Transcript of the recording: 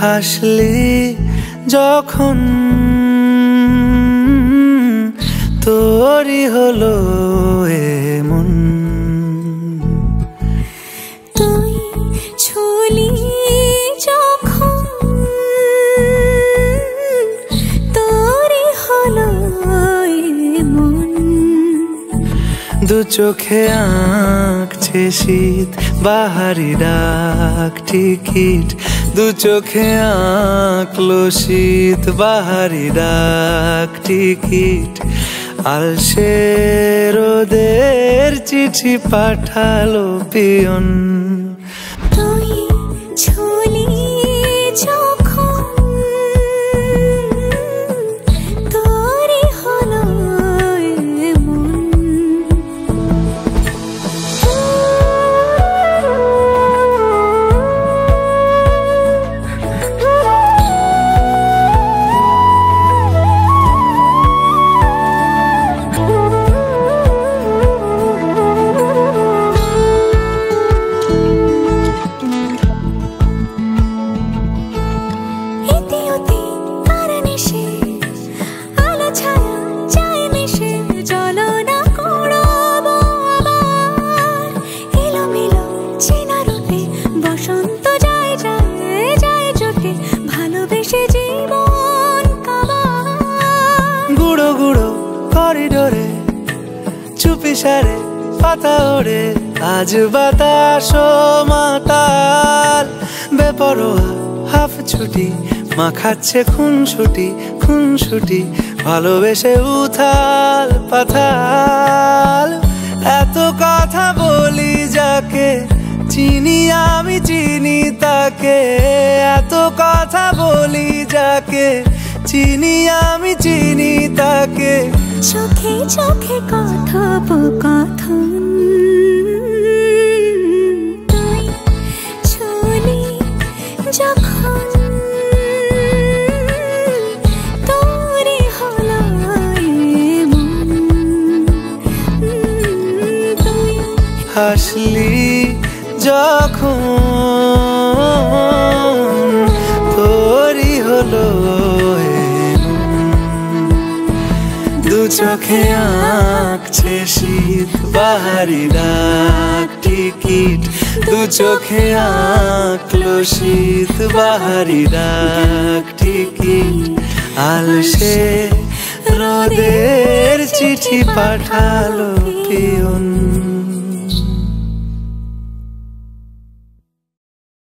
হাসলি যখন তোরই হলো এমন, তুই ছুলি যখন তোরই হলো এমন। দু চোখে আঁকছে শীত বাহারি ডাক টিকিট, দু চোখে আঁকলো শীত বাহারি ডাক টিকিট। আলসে রোদের চিঠি পাঠালো পিয়ন, তুই ছুলি যখন তোরই হলো এমন। গুঁড়ো গুঁড়ো করিডোরে চুপি সারে পাতা ওড়ে, আজ বাতাস মাতাল বেপরোয়া হাফ ছুটি, মাখাচ্ছে খুনসুটি খুনসুটি, ভালোবেসে উথাল পাথাল। এত কথা বলি যাকে চিনি আমি চিনি তাকে, এত কথা বলি যাকে চিনি আমি চিনি তাকে। চোখে চোখে কথোপকথন, তুই ছুলি যখন তোরই হলো এমন। তুই হাসলি যখন তোরই হলো এমন, দু চোখে আঁকছে শীত বাহারি ডাক টিকিট, দু চোখে আঁকলো শীত বাহারি ডাক টিকিট। আলসে রোদের চিঠি পাঠালো পিয়ন।